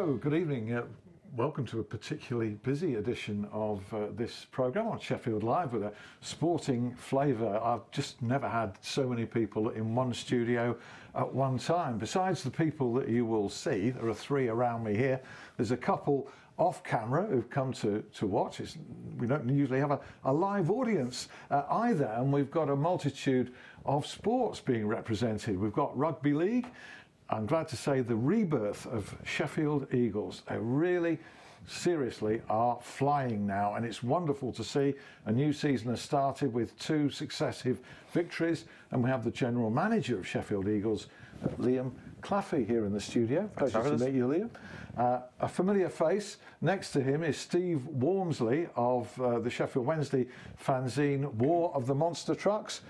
Hello, good evening. Welcome to a particularly busy edition of this programme on Sheffield Live with a sporting flavour. I've just never had so many people in one studio at one time. Besides the people that you will see, there are three around me here. There's a couple off camera who've come to watch. We don't usually have a live audience either, and we've got a multitude of sports being represented. We've got rugby league. I'm glad to say the rebirth of Sheffield Eagles. They really, seriously are flying now, and it's wonderful to see. A new season has started with 2 successive victories, and we have the general manager of Sheffield Eagles, Liam Claffey, here in the studio. Pleasure to meet you, Liam. A familiar face next to him is Steve Wormsley of the Sheffield Wednesday fanzine War of the Monster Trucks.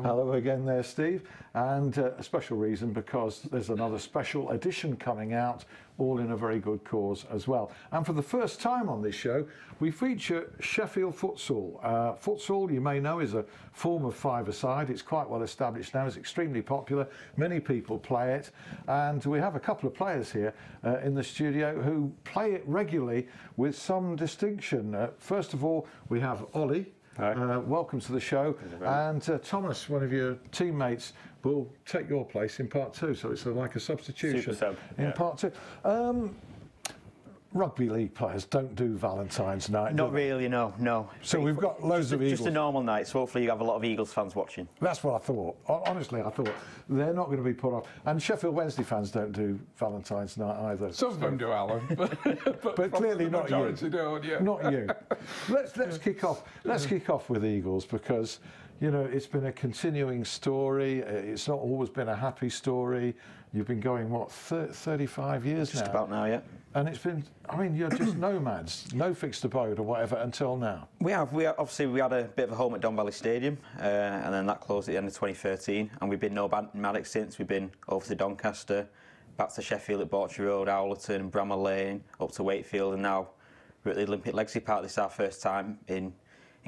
Hello again there, Steve. And a special reason, because there's another special edition coming out, all in a very good cause as well. And for the first time on this show, we feature Sheffield Futsal. Futsal, you may know, is a form of five-a-side. It's quite well established now. It's extremely popular. Many people play it. And we have a couple of players here in the studio who play it regularly with some distinction. First of all, we have Ollie. Welcome to the show. And Thomas, one of your teammates, will take your place in part 2, so it's like a substitution in part 2. Rugby league players don't do Valentine's night. Not really, no. So we've got loads of Eagles. Just a normal night, so hopefully you have a lot of Eagles fans watching. That's what I thought. Honestly, I thought they're not going to be put off. And Sheffield Wednesday fans don't do Valentine's night either. Some of them do, Alan, but clearly not you. Don't, yeah. Not you. Let's kick off. Let's kick off with Eagles, because you know it's been a continuing story. It's not always been a happy story. You've been going, what, 35 years now? Just about now, yeah. And it's been, I mean, you're just nomads, no fixed abode or whatever until now. Obviously we had a bit of a home at Don Valley Stadium, and then that closed at the end of 2013, and we've been nomadic since. We've been over to Doncaster, back to Sheffield at Borchester Road, Owlerton, Bramall Lane, up to Wakefield, and now we're at the Olympic Legacy Park. This is our first time in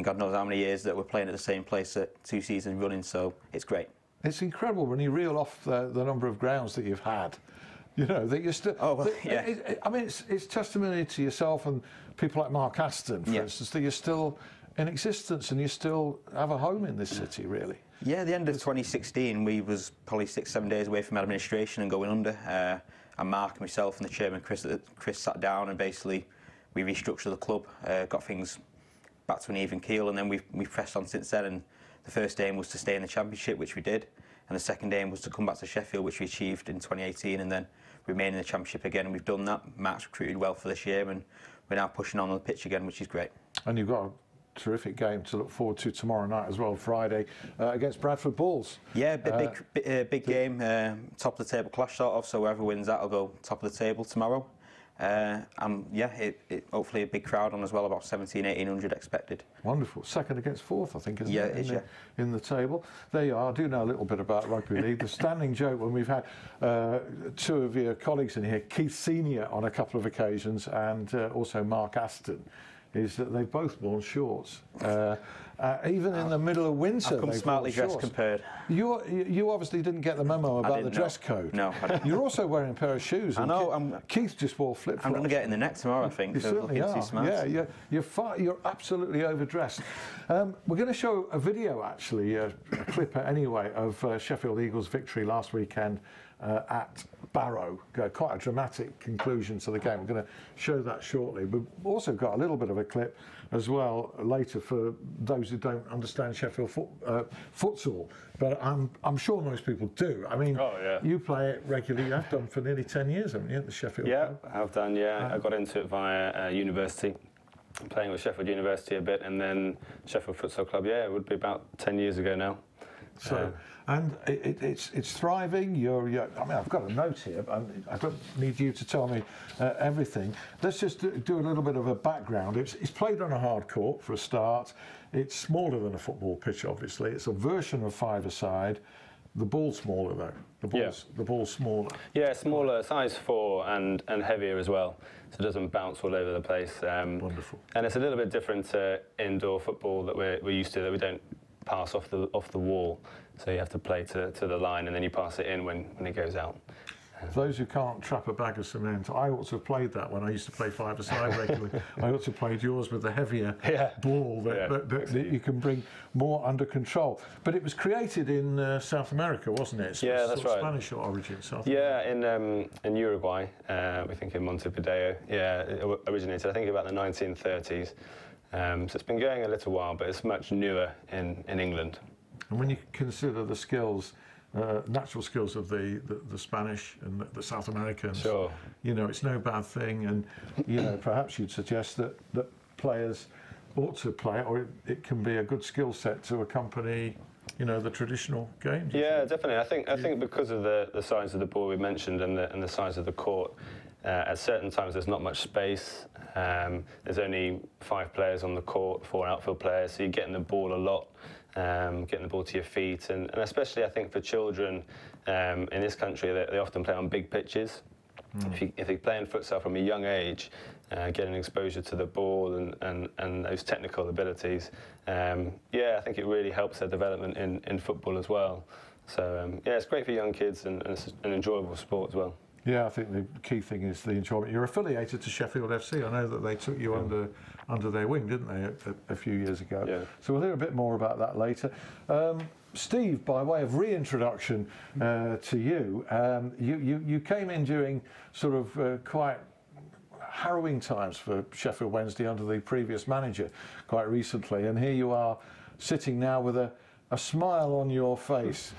God knows how many years that we're playing at the same place at 2 seasons running, so it's great. It's incredible when you reel off the number of grounds that you've had. You know, that you're still... Oh, well, yeah. I mean, it's testimony to yourself and people like Mark Aston, for instance, that you're still in existence and you still have a home in this city, really. Yeah, at the end of 2016, we was probably 6-7 days away from administration and going under. And Mark and myself and the chairman, Chris sat down and basically we restructured the club, got things back to an even keel, and then we've pressed on since then. And the first aim was to stay in the Championship, which we did. And the second aim was to come back to Sheffield, which we achieved in 2018, and then remain in the Championship again. And we've done that. Mark's recruited well for this year, and we're now pushing on the pitch again, which is great. And you've got a terrific game to look forward to tomorrow night as well, Friday, against Bradford Bulls. Yeah, big game, top of the table clash sort of. So whoever wins that will go top of the table tomorrow. Hopefully a big crowd on as well, about 1,700–1,800 expected. Wonderful. Second against fourth, I think, isn't it? In the table. There you are. I do know a little bit about rugby league. The standing joke when we've had 2 of your colleagues in here, Keith Senior on a couple of occasions, and also Mark Aston, is that they've both worn shorts. Even in the middle of winter, I've come smartly dressed compared. You obviously didn't get the memo about the dress code. No, I didn't. You're also wearing a pair of shoes. I know. Keith just wore flip-flops. I'm going to get in the net tomorrow, I think. You certainly are. Yeah, you're absolutely overdressed. We're going to show a video, actually, a clip anyway, of Sheffield Eagles' victory last weekend at Barrow. Quite a dramatic conclusion to the game. We're going to show that shortly. We've also got a little bit of a clip as well later for those who don't understand Sheffield futsal, but I'm sure most people do. I mean, you play it regularly. You've done for nearly 10 years, haven't you, at the Sheffield Club? I have done, I got into it via university, playing with Sheffield University a bit, and then Sheffield Futsal Club, it would be about 10 years ago now. So, and it's thriving. I mean, I've got a note here, but I don't need you to tell me everything. Let's just do a little bit of a background. It's played on a hard court for a start. It's smaller than a football pitch, obviously. It's a version of five-a-side. The ball's smaller, though. The ball's smaller. Yeah, smaller, size 4, and heavier as well, so it doesn't bounce all over the place. Wonderful. And it's a little bit different to indoor football that we're used to, that we don't pass off the wall, so you have to play to the line and then you pass it in when it goes out. For those who can't trap a bag of cement, I ought to have played that when I used to play five-a-side regularly. I ought to have played yours with the heavier ball that you can bring more under control. But it was created in South America, wasn't it? Yeah, that's right. Spanish origin, South America. In Uruguay, we think in Montevideo. Yeah, it originated, I think, about the 1930s. So it's been going a little while, but it's much newer in England. And when you consider the skills, natural skills of the Spanish and the South Americans, sure. You know, it's no bad thing. And, you know, perhaps you'd suggest that players ought to play it, or it can be a good skill set to accompany, you know, the traditional games. Yeah, definitely. I think because of the size of the ball we mentioned and the size of the court, at certain times there's not much space. There's only 5 players on the court, 4 outfield players, so you're getting the ball a lot. Getting the ball to your feet, and especially I think for children in this country, they often play on big pitches. If they play in futsal from a young age, getting exposure to the ball and those technical abilities, I think it really helps their development in football as well. So it's great for young kids and it's an enjoyable sport as well. Yeah, I think the key thing is the enjoyment. You're affiliated to Sheffield FC. I know that they took you under their wing, didn't they, a few years ago? Yeah. So we'll hear a bit more about that later. Steve, by way of reintroduction to you, you came in during sort of quite harrowing times for Sheffield Wednesday under the previous manager quite recently, and here you are sitting now with a smile on your face.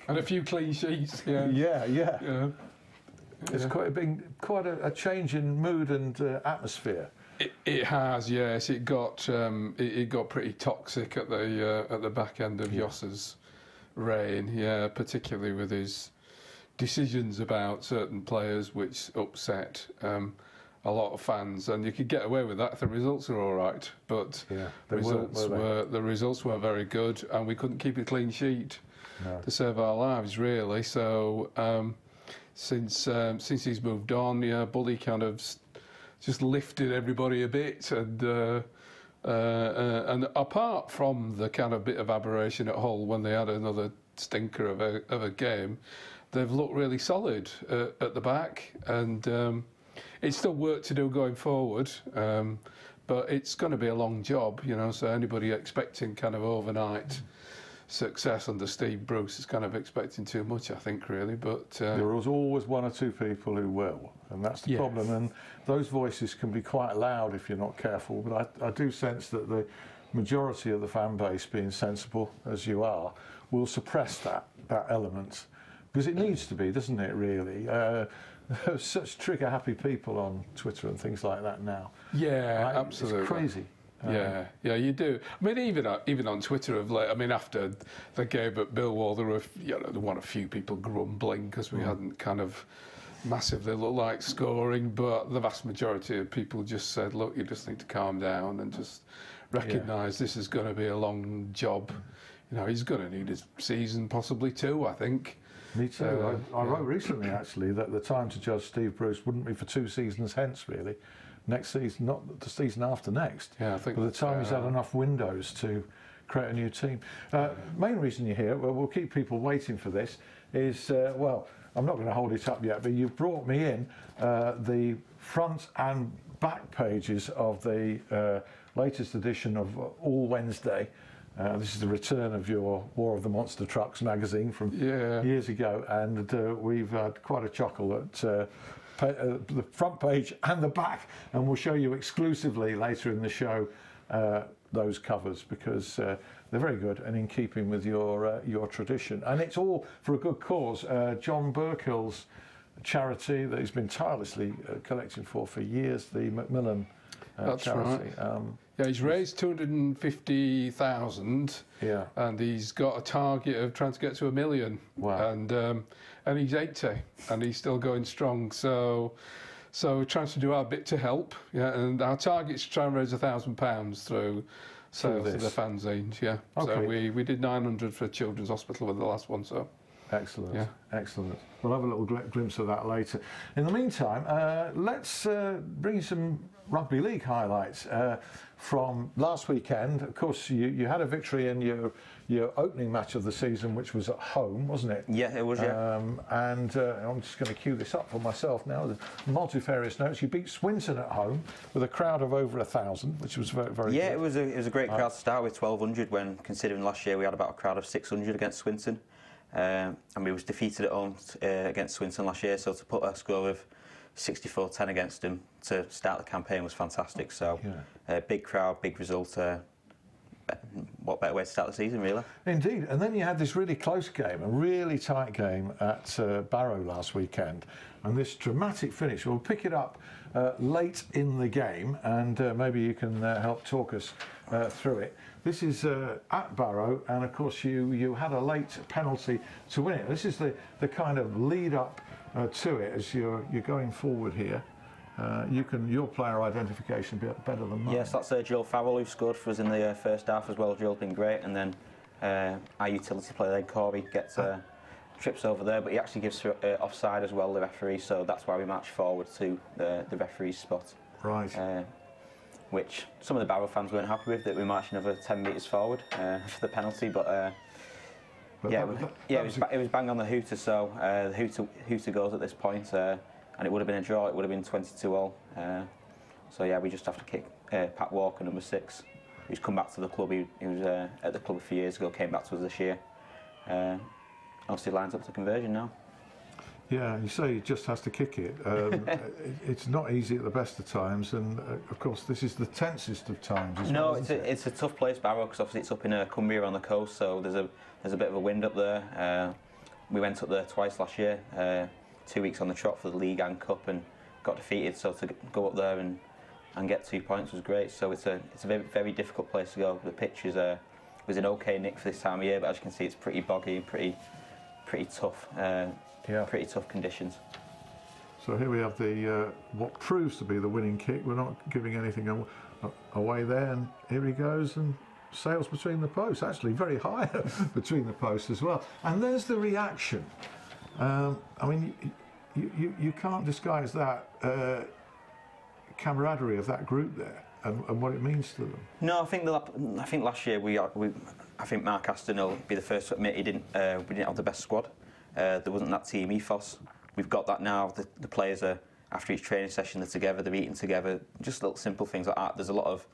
And a few clean sheets. Yeah. It's been quite a change in mood and atmosphere. It has, yes. It got pretty toxic at the back end of Joss's reign. Yeah, particularly with his decisions about certain players, which upset a lot of fans, and you could get away with that if the results are all right. But the results weren't very good, and we couldn't keep a clean sheet to save our lives, really. So since he's moved on, Buddy kind of just lifted everybody a bit, and apart from the kind of bit of aberration at Hull when they had another stinker of a game, they've looked really solid at the back, and it's still work to do going forward, but it's going to be a long job, you know, so anybody expecting kind of overnight success under Steve Bruce is kind of expecting too much, I think, really. But there is always 1 or 2 people who will, and that's the problem, and those voices can be quite loud if you're not careful, but I do sense that the majority of the fan base, being sensible as you are, will suppress that element, because it needs to be, doesn't it, really? There's such trigger-happy people on Twitter and things like that now. Yeah, absolutely. It's crazy. Yeah, you do. I mean, even on Twitter of late. I mean, after the game at Millwall, there were a few people grumbling because we hadn't kind of massively looked like scoring, but the vast majority of people just said, "Look, you just need to calm down and just recognise this is going to be a long job. You know, he's going to need a season, possibly 2, I think." Me too. I wrote recently, actually, that the time to judge Steve Bruce wouldn't be for 2 seasons hence, really. Next season, not the season after next. Yeah, I think. By the time he's had enough windows to create a new team. Main reason you're here, well, we'll keep people waiting for this, is, I'm not going to hold it up yet, but you've brought me in the front and back pages of the latest edition of All Wednesday. This is the return of your War of the Monster Trucks magazine from years ago, and we've had quite a chuckle at the front page and the back, and we'll show you exclusively later in the show those covers, because they're very good and in keeping with your tradition, and it's all for a good cause. John Burkill's charity that he's been tirelessly collecting for years, the Macmillan charity. Right. He's raised 250,000. Yeah. And he's got a target of trying to get to 1 million. Wow. And he's 80, and he's still going strong. So we're trying to do our bit to help. Yeah. And our target's to try and raise £1,000 through sales of the fanzines. Yeah. Okay. So we did 900 for Children's Hospital with the last one. So. Excellent, Yeah. excellent. We'll have a little glimpse of that later. In the meantime, let's bring you some rugby league highlights from last weekend. Of course, you had a victory in your opening match of the season, which was at home, wasn't it? Yeah, it was. Yeah. And I'm just going to cue this up for myself now. The multifarious notes. You beat Swinton at home with a crowd of over 1,000, which was very, very Yeah, good. it was a great crowd to start with, 1,200. When considering last year we had about a crowd of 600 against Swinton, and we was defeated at home against Swinton last year. So to put a score of 64-10 against them to start the campaign was fantastic. So big crowd, big result. What better way to start the season, really? Indeed. And then you had this really close game, a really tight game at Barrow last weekend, and this dramatic finish. We'll pick it up late in the game, and maybe you can help talk us through it. This is at Barrow, and of course you had a late penalty to win it. This is the kind of lead up to it as you're going forward here. Your player identification be better than mine. Yes, that's Jill Farrell who scored for us in the first half as well. Jill's been great, and then our utility player then Corby gets trips over there, but he actually gives offside as well, the referee. So that's why we march forward to the referee's spot. Right. Which some of the Barrow fans weren't happy with, that we marched another 10 metres forward for the penalty, but it was bang on the hooter. So the hooter goes at this point. And it would have been a draw, it would have been 22-all. So yeah, we just have to kick Pat Walker, number 6, who's come back to the club. He was at the club a few years ago, came back to us this year. Obviously lines up to conversion now. Yeah, you say he just has to kick it. It's not easy at the best of times, and of course this is the tensest of times as well. No, it's a tough place, Barrow, because obviously it's up in Cumbria on the coast, so there's a bit of a wind up there. We went up there twice last year. 2 weeks on the trot for the league and cup, and got defeated. So to go up there and get 2 points was great. So it's a very, very difficult place to go. The pitch was in okay nick for this time of year, but as you can see, it's pretty boggy, pretty tough, pretty tough conditions. So here we have the what proves to be the winning kick. We're not giving anything away there, and here he goes and sails between the posts. Actually, very high between the posts as well. And there's the reaction. I mean, you can't disguise that camaraderie of that group there and what it means to them. No, I think last year I think Mark Aston will be the first to admit we didn't have the best squad. There wasn't that team ethos. We've got that now. The players are, after each training session, they're together, they're eating together. Just little simple things like that. There's a lot of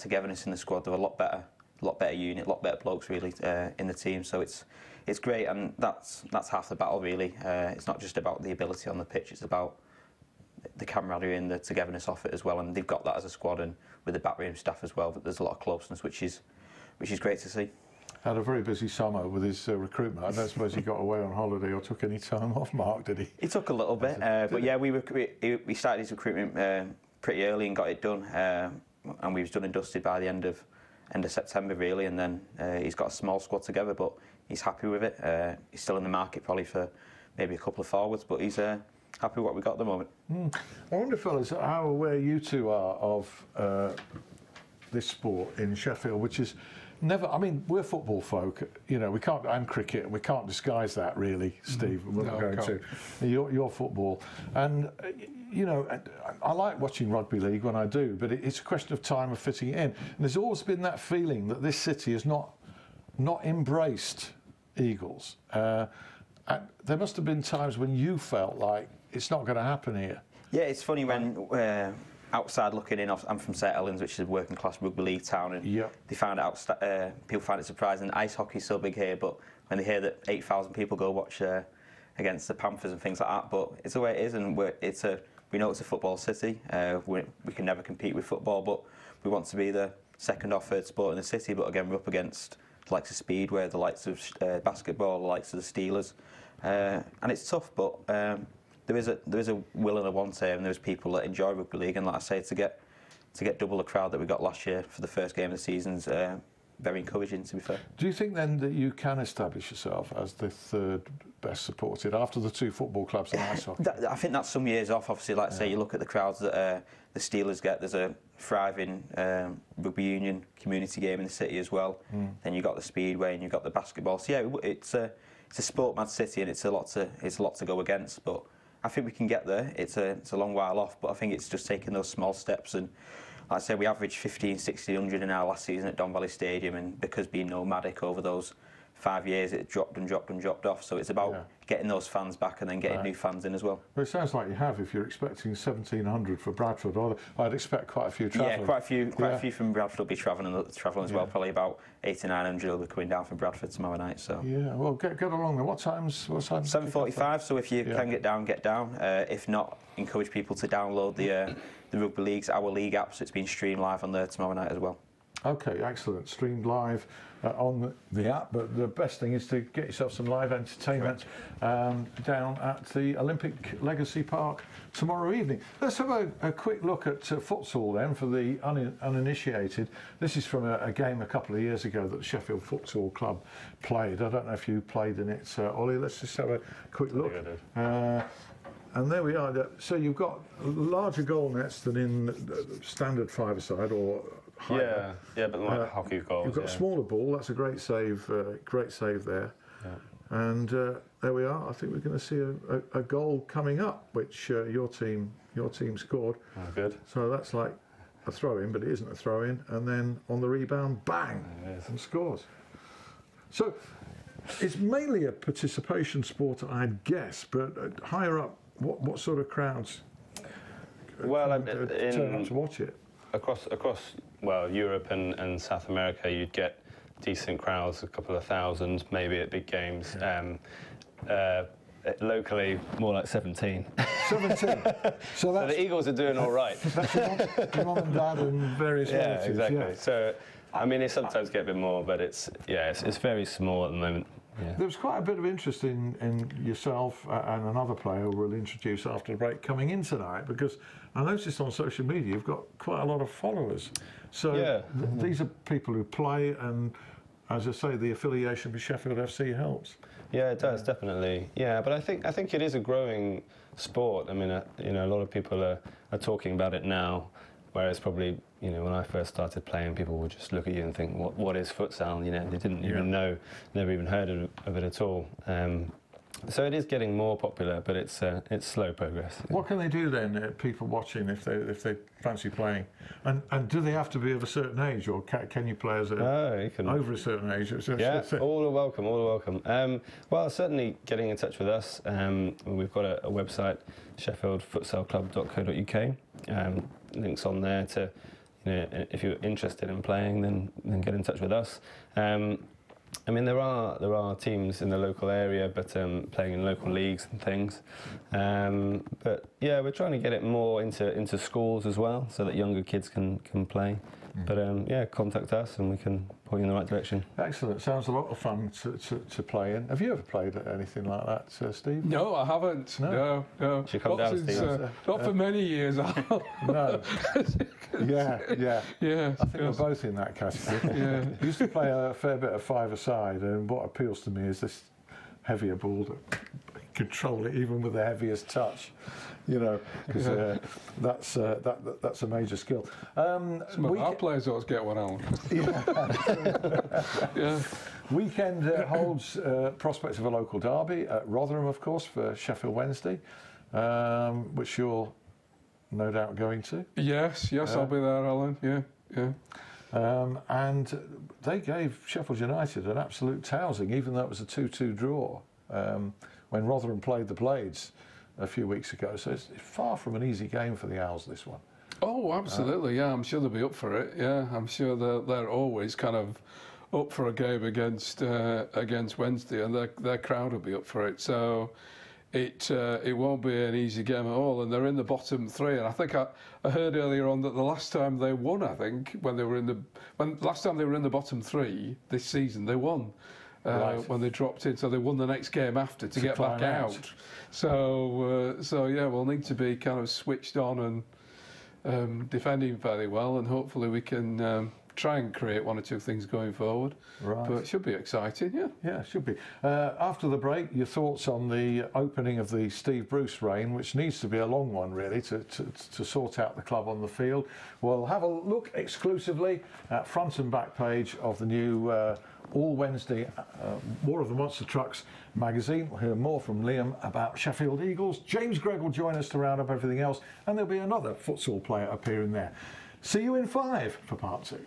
togetherness in the squad. They're a lot better unit, a lot better blokes really in the team. So it's great, and that's half the battle really. It's not just about the ability on the pitch, it's about the camaraderie and the togetherness of it as well, and they've got that as a squad, and with the backroom staff as well. But there's a lot of closeness, which is great to see. Had a very busy summer with his recruitment. I don't suppose he got away on holiday or took any time off, Mark, did he? He took a little bit, but yeah, we started his recruitment pretty early and got it done, and we was done and dusted by the end of September really, and then he's got a small squad together, but he's happy with it. He's still in the market probably for maybe a couple of forwards, but he's happy with what we've got at the moment. I wonder, fellas, how aware you two are of this sport in Sheffield, which is never, I mean, we're football folk, you know, we can't, and cricket, and we can't disguise that really, Steve, we're not going to. You're football. And, you know, I like watching rugby league when I do, but it's a question of time of fitting it in. And there's always been that feeling that this city has not embraced Eagles. And there must have been times when you felt like it's not going to happen here. Yeah, it's funny when outside looking in, I'm from St Helens, which is a working class rugby league town, and they found it people find it surprising. Ice hockey's so big here, but when they hear that 8,000 people go watch against the Panthers and things like that, but it's the way it is, and we know it's a football city. We can never compete with football, but we want to be the second or third sport in the city. But again, we're up against the likes of Speedway, the likes of basketball, the likes of the Steelers, and it's tough, but there is a will and a want here, and there's people that enjoy rugby league, and like I say, to get double the crowd that we got last year for the first game of the season's very encouraging, to be fair. Do you think then that you can establish yourself as the third best supported after the two football clubs and ice hockey? I think that's some years off. Obviously, like I say, you look at the crowds that the Steelers get. There's a thriving rugby union community game in the city as well. Then you've got the Speedway and you've got the basketball. So yeah, it's a sport mad city, and it's a lot to go against. But I think we can get there. It's a long while off, but I think it's just taking those small steps. And like I said, we averaged 1,500-1,600 in our last season at Don Valley Stadium, and because being nomadic over those 5 years, it dropped off. So it's about getting those fans back and then getting new fans in as well. Well, it sounds like you have. If you're expecting 1,700 for Bradford, I'd expect quite a few travelling. Yeah, quite a few from Bradford will be travelling as well. Probably about 800 to 900 will be coming down from Bradford tomorrow night. So yeah, well, get along there. What times? 7:45. So if you can get down, get down. If not, encourage people to download the rugby league's Our League app. So it's being streamed live on there tomorrow night as well. Okay, excellent. Streamed live on the app, but the best thing is to get yourself some live entertainment down at the Olympic Legacy Park tomorrow evening. Let's have a quick look at futsal then for the uninitiated. This is from a game a couple of years ago that the Sheffield Futsal Club played. I don't know if you played in it, Ollie. Let's just have a quick look. And there we are. So you've got larger goal nets than in standard five-a-side or higher. Yeah, but like hockey goals. You've got a smaller ball. That's a great save. Great save there. Yeah. And there we are. I think we're going to see a goal coming up, which your team scored. Oh, good. So that's like a throw-in, but it isn't a throw-in. And then on the rebound, bang, and scores. So it's mainly a participation sport, I'd guess. But higher up, what sort of crowds? Well, turn up to watch it. Across Europe and South America, you'd get decent crowds, a couple of thousand, maybe at big games. Locally, more like 17. 17. So the Eagles are doing all right. That's your mum and dad and various relatives. Exactly. Yeah. So, I mean, they sometimes get a bit more, but it's very small at the moment. Yeah. There was quite a bit of interest in yourself and another player who we'll introduce after the break coming in tonight, because I noticed on social media you've got quite a lot of followers. So these are people who play, and as I say, the affiliation with Sheffield FC helps. Yeah, it does, definitely. Yeah, but I think it is a growing sport. I mean, a lot of people are talking about it now, whereas probably, when I first started playing, people would just look at you and think, what is futsal? They didn't even know, never even heard of it at all. So it is getting more popular, but it's slow progress. What can they do then, people watching, if they fancy playing? And do they have to be of a certain age, or can you play as over a certain age? All are welcome. Well, certainly getting in touch with us. We've got a website, sheffieldfutsalclub.co.uk. Links on there to, if you're interested in playing, then get in touch with us. I mean, there are teams in the local area, but playing in local leagues and things. But yeah, we're trying to get it more into schools as well, so that younger kids can play. But contact us and we can point you in the right direction. Excellent. Sounds a lot of fun to play in. Have you ever played anything like that, Steve? No, I haven't. No. Should come down, Steve. Not for many years. No. Yeah. I think we're both in that category. Yeah. I used to play a fair bit of five-a-side, and what appeals to me is this heavier ball that control it even with the heaviest touch, because that's a major skill. Some of our players always get one on. Yeah. Weekend holds prospects of a local derby at Rotherham, of course, for Sheffield Wednesday, which you're no doubt going to. Yes, I'll be there, Alan. Yeah. And they gave Sheffield United an absolute tousing, even though it was a 2-2 draw. When Rotherham played the Blades a few weeks ago. So it's far from an easy game for the Owls, this one. Oh, absolutely, I'm sure they'll be up for it, I'm sure they're always kind of up for a game against Wednesday, and their crowd will be up for it. So it won't be an easy game at all, and they're in the bottom three. And I think I heard earlier on that the last time they won, last time they were in the bottom three this season, they won. When they dropped in, so they won the next game after to get back out. So we'll need to be kind of switched on and defending fairly well, and hopefully we can try and create one or two things going forward. Right. But it should be exciting, yeah. Yeah, it should be. After the break, your thoughts on the opening of the Steve Bruce reign, which needs to be a long one, really, to sort out the club on the field. We'll have a look exclusively at front and back page of the new all Wednesday. More of the Monster Trucks magazine. We'll hear more from Liam about Sheffield Eagles. James Gregg will join us to round up everything else, and there'll be another futsal player appearing there. See you in 5 for part 2.